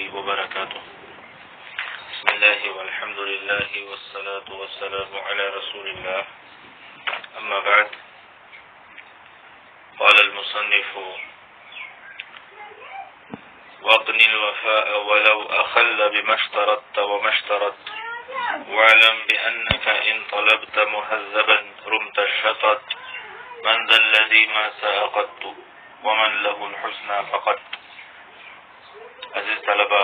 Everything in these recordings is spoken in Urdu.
وبركاته. بسم الله والحمد لله والصلاة والسلام على رسول الله. أما بعد، قال المصنف: واقن الوفاء ولو أخل بما اشترطت وما اشترطت، واعلم بأنك إن طلبت مهذبا رمت الشطط، من ذا الذي ما سأقدت ومن له الحسنى فقط. عزیز طلبہ،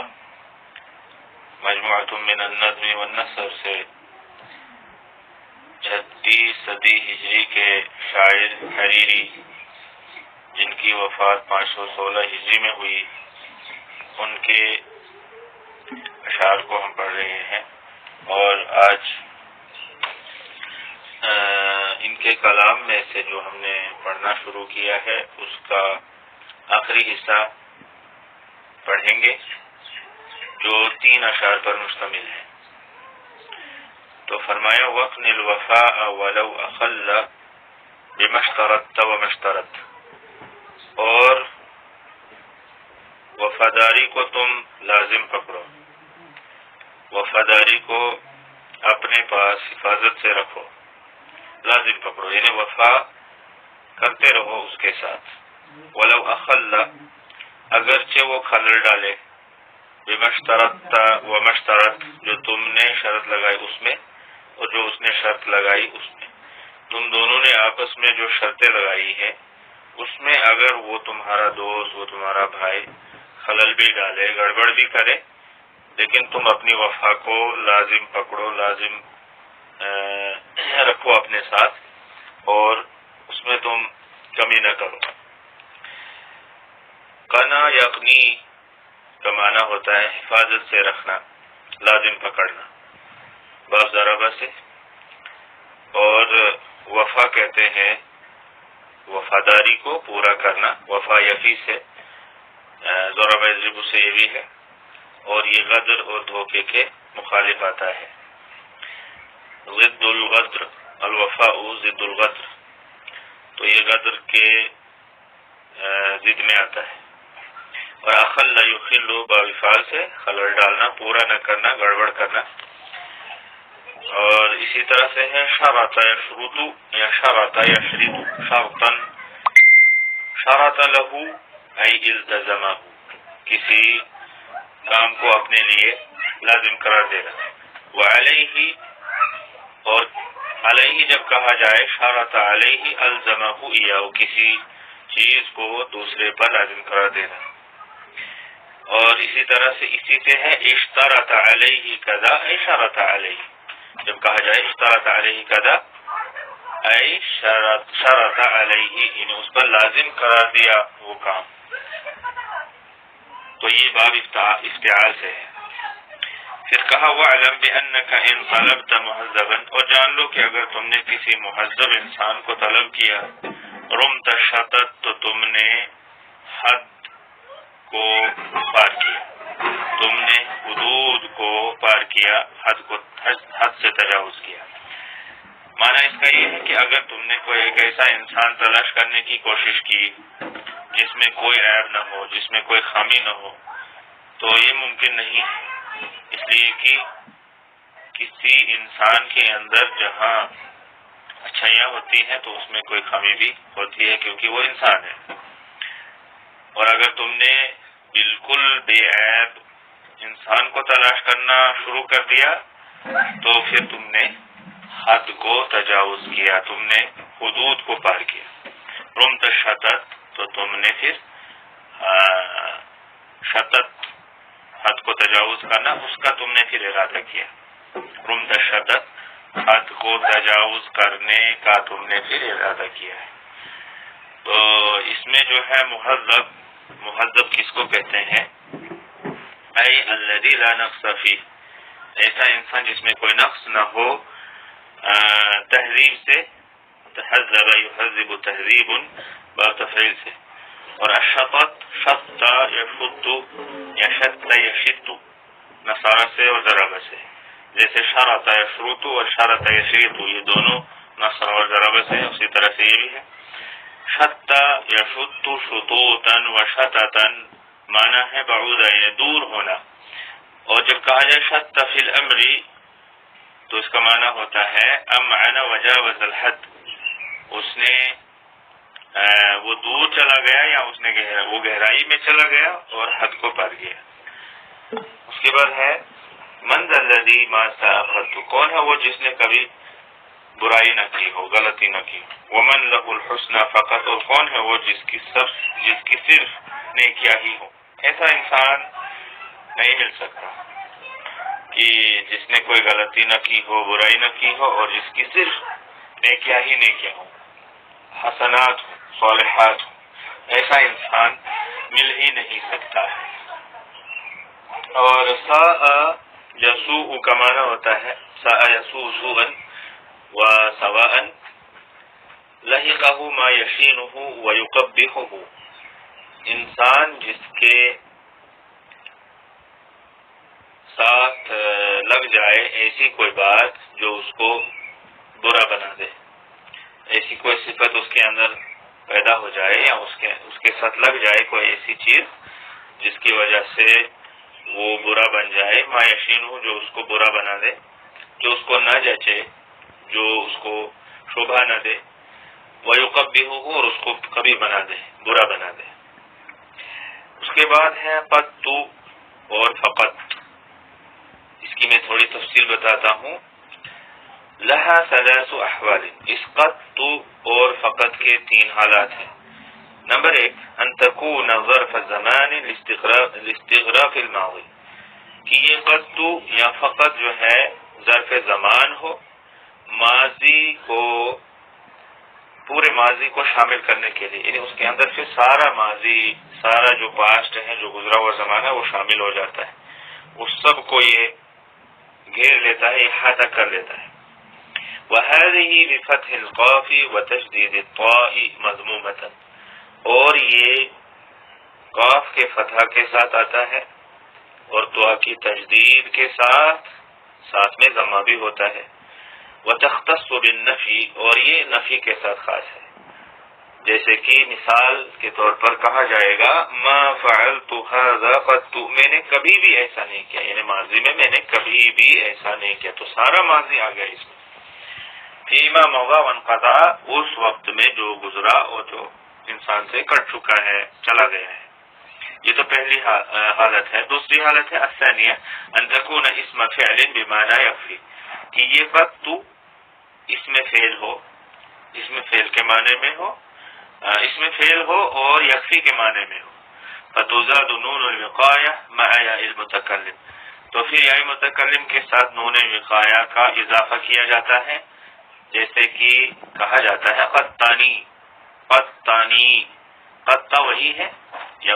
مجموعۃ من النظم والنثر سے 36 صدی ہجری کے شاعر حریری، جن کی وفات 516 ہجری میں ہوئی، ان کے اشعار کو ہم پڑھ رہے ہیں. اور آج ان کے کلام میں سے جو ہم نے پڑھنا شروع کیا ہے اس کا آخری حصہ پڑھیں گے، جو 3 اشعار پر مشتمل ہے. تو فرمایا: وَقْنِ الْوَفَاءَ وَلَوْ أَخَلَّ بِمَا اشْتَرَطْتَ وَمَا اشْتَرَطْتَ، اور وفاداری کو تم لازم پکڑو، وفاداری کو اپنے پاس حفاظت سے رکھو، لازم پکڑو، یعنی وفا کرتے رہو اس کے ساتھ. وَلَوْ أَخَلَّ، اگرچہ وہ خلل ڈالے، بِمَا اشْتَرَطْتَ وَمَا اشْتَرَطْتَ، جو تم نے شرط لگائی اس میں اور جو اس نے شرط لگائی اس میں. تم دونوں نے آپس میں جو شرطیں لگائی ہیں اس میں اگر وہ تمہارا دوست، وہ تمہارا بھائی خلل بھی ڈالے، گڑبڑ بھی کرے، لیکن تم اپنی وفا کو لازم پکڑو، لازم رکھو اپنے ساتھ، اور اس میں تم کمی نہ کرو. قنا یقنی کا معنی ہوتا ہے حفاظت سے رکھنا، لازم پکڑنا، باب ضربہ سے. اور وفا کہتے ہیں وفاداری کو پورا کرنا، وفا یفی سے، ضربہ یضرب سے یہ بھی ہے، اور یہ غدر اور دھوکے کے مخالف آتا ہے. ضد الغدر، الوفاء ضد الغدر، تو یہ غدر کے ضد میں آتا ہے. اور اخل یخل باوفال سے خلل ڈالنا، پورا نہ کرنا، گڑبڑ کرنا. اور اسی طرح سے ہے شرط یشرط یا شرط یشرط شرطا، شرط لہ ای التزمہ، کسی کام کو اپنے لیے لازم قرار دینا. وعلیہ، اور علیہ جب کہا جائے، شرط علیہ الزمہ ایاہ، کسی چیز کو دوسرے پر لازم قرار دینا. اور اسی طرح سے اسی سے ہے اشترط علیہ کذا ای شرط علیہ، جب کہا جائے اشترط علیہ کذا ای شرط علیہ، یعنی اس پر لازم قرار دیا وہ کام. تو یہ باب افتعال سے ہے. پھر کہا وَاعْلَمْ بِأَنَّكَ إِن طَلَبْتَ مُهَذَّبًا، اور جان لو کہ اگر تم نے کسی مہذب انسان کو طلب کیا، رُمْتَ الشَّطَطَ، تو تم نے حد کو پار کیا، تم نے حدود کو پار کیا، حد سے تجاوز کیا. معنی اس کا یہ ہے کہ اگر تم نے کوئی ایک ایسا انسان تلاش کرنے کی کوشش کی جس میں کوئی عیب نہ ہو، جس میں کوئی خامی نہ ہو، تو یہ ممکن نہیں ہے. اس لیے کہ کسی انسان کے اندر جہاں اچھائیاں ہوتی ہیں تو اس میں کوئی خامی بھی ہوتی ہے، کیونکہ وہ انسان ہے. اور اگر تم نے بالکل بے عیب انسان کو تلاش کرنا شروع کر دیا تو پھر تم نے حد کو تجاوز کیا، تم نے حدود کو پار کیا. رمت الشطط، تو تم نے پھر شطط، حد کو تجاوز کرنا، اس کا تم نے پھر ارادہ کیا. رمت الشطط، حد کو تجاوز کرنے کا تم نے پھر ارادہ کیا ہے. تو اس میں جو ہے مہذب، مہذب کس کو کہتے ہیں؟ ای الذی لا نقص فیہ، ایسا انسان جس میں کوئی نقص نہ ہو. تہذیب سے، تہذب یہذب تہذیب، باب تفعیل سے. اور الشطط، شط یشط یا شط یشط، نصارہ سے اور ضربہ سے. جیسے شرط یشرط اور شرط یشرط، یہ دونوں نصر اور ضربہ سے، اسی طرح سے یہ بھی ہے. شط یشط شطوطا و شططا معنی ہے بعود یعنی دور ہونا. اور جب کہا جائے شط فی الامر تو اس کا معنی ہوتا ہے امعن وجاوز الحد، اس نے وہ دور چلا گیا یا اس نے وہ گہرائی میں چلا گیا اور حد کو پار گیا. اس کے بعد ہے من ذا الذی ما سأخذت، کون ہے وہ جس نے کبھی برائی نہ کی ہو، غلطی نہ کی. ومن له الحسنى فقط، اور کون ہے وہ جس کی صرف نیکیاں ہی ہو. ایسا انسان نہیں مل سکتا کہ جس نے کوئی غلطی نہ کی ہو، برائی نہ کی ہو اور جس کی صرف نیکیاں ہی نیکیاں ہوں، حسنات ہوں، صالحات ہوں. ایسا انسان مل ہی نہیں سکتا ہے. اور ساء یسوء کا معنی ہوتا ہے ساء یسوء سوءا و سواء لحقہ ما یشینہ ویقبحہ، انسان جس کے ساتھ لگ جائے ایسی کوئی بات جو اس کو برا بنا دے، ایسی کوئی صفت اس کے اندر پیدا ہو جائے یا اس کے ساتھ لگ جائے کوئی ایسی چیز جس کی وجہ سے وہ برا بن جائے، ما یشینہ جو اس کو برا بنا دے، جو اس کو نہ جچے، جو اس کو شوبھا نہ دے، ویقبحہ اور اس کو کبھی بنا دے، برا بنا دے. اس کے بعد ہے قط اور فقط. اس کی میں تھوڑی تفصیل بتاتا ہوں. لہا ثلاث احوال، اس قط اور فقط کے 3 حالات ہیں. نمبر 1 ان تکون ظرف زمان لاستغراق الماضی، کہ یہ قط یا فقط جو ہے ظرف زمان ہو، ماضی کو، پورے ماضی کو شامل کرنے کے لیے، یعنی اس کے اندر سے سارا ماضی، سارا جو پاسٹ ہے، جو گزرا ہوا زمانہ ہے وہ شامل ہو جاتا ہے، اس سب کو یہ گھیر لیتا ہے، احاطہ کر لیتا ہے. وَهَذِهِ بِفَتْحِ الْقَافِ وَتَشْدِيدِ الطَّاءِ مَذْمُومَةً، اور یہ قاف کے فتحہ کے ساتھ آتا ہے اور طاء کی تشدید کے ساتھ میں ضمہ بھی ہوتا ہے. وَتَخْتَصُّ بِالنَّفْيِ، اور یہ نفی کے ساتھ خاص ہے. جیسے کہ مثال کے طور پر کہا جائے گا ما فعلت هذا قط، میں نے کبھی بھی ایسا نہیں کیا، یعنی ماضی میں نے کبھی بھی ایسا نہیں کیا، تو سارا ماضی آ گیا اس میں. فیما مضى وانقطع، اس وقت میں جو گزرا اور جو انسان سے کٹ چکا ہے، چلا گیا ہے. یہ تو پہلی حالت ہے. دوسری حالت ہے الثانیہ ان تكون اسم فعل بمعنى يكفي، کہ یہ قط اس میں فعل ہو، اس میں فعل کے معنی میں ہو، اس میں فعل ہو اور یکفی کے معنی میں ہو. فتزاد نون الوقایہ مع یا المتکلم، تو پھر یا متکلم کے ساتھ نون وقایہ کا اضافہ کیا جاتا ہے. جیسے کہ کہا جاتا ہے قطانی، قطانی، قطع وہی ہے یا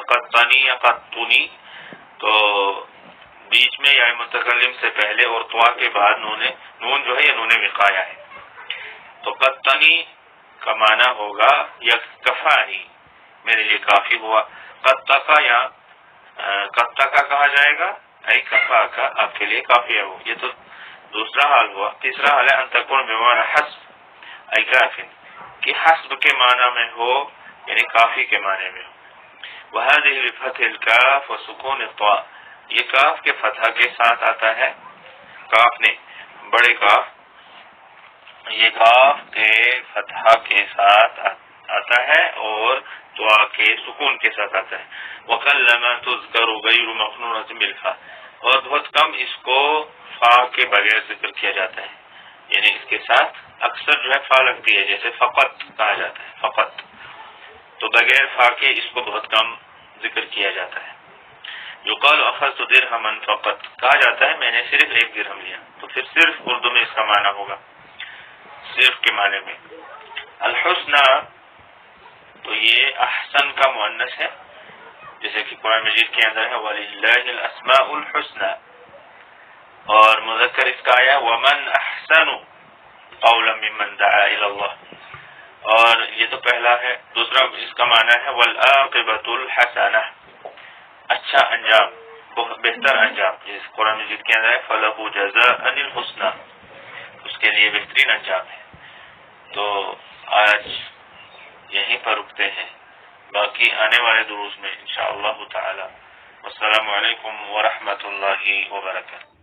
قطانی یا قطنی، تو بیچ میں یا متکلم سے پہلے اور طوا کے بعد نون جو ہے یہ نون وقایہ ہے. تو قطنی کا معنی ہوگا یا کفانی، میرے لیے کافی ہوا. قطقا یا قطقا کہا جائے گا اے کفا کا، آپ کے لیے کافی ہے وہ. یہ تو دوسرا حال ہوا. تیسرا حال ہے ان تکون بمعنی حسب اے کافٍ، کہ حسب کے معنی میں ہو یعنی کافی کے معنی میں ہو. وهذه بفتح الكاف وسکون الطاء، یہ کاف کے فتح کے ساتھ آتا ہے، کاف نے بڑے کاف، یہ کاف کے فتح کے ساتھ آتا ہے اور طاء کے سکون کے ساتھ آتا ہے. وقلما تذکر غیر مقنونۃ بالفاء، اور بہت کم اس کو فا کے بغیر ذکر کیا جاتا ہے، یعنی اس کے ساتھ اکثر جو ہے فا لگتی ہے، جیسے فقط کہا جاتا ہے، فقط، تو بغیر فا کے اس کو بہت کم ذکر کیا جاتا ہے. یقال اخذت درہما فقط، کہا جاتا ہے میں نے صرف 1 درہم لیا، تو پھر صرف اردو میں اس کا معنی ہوگا صرف کے معنی میں. الحسنى تو یہ احسن کا مؤنث ہے، جیسے کہ قرآن مجید کے اندر ہے وَلِلَّهِ الْأَسْمَاءُ الْحُسْنَى، اور مذکر اس کا آیا وَمَنْ أَحْسَنُ قَوْلًا مِّمَّنْ دَعَا إِلَى اللَّهِ، اور یہ تو پہلا ہے. دوسرا اس کا معنی ہے وَالْعَاقِبَةُ الْحَسَنَةُ، اچھا انجام، بہتر انجام. جس قرآن مجید کے اندر ہے فَلَهُ جَزَاءً الْحُسْنَى، اس کے لیے بہترین انجام ہے. تو آج یہیں پر رکتے ہیں، باقی آنے والے دروس میں انشاءاللہ تعالی۔ والسلام علیکم ورحمۃ اللہ وبرکاتہ۔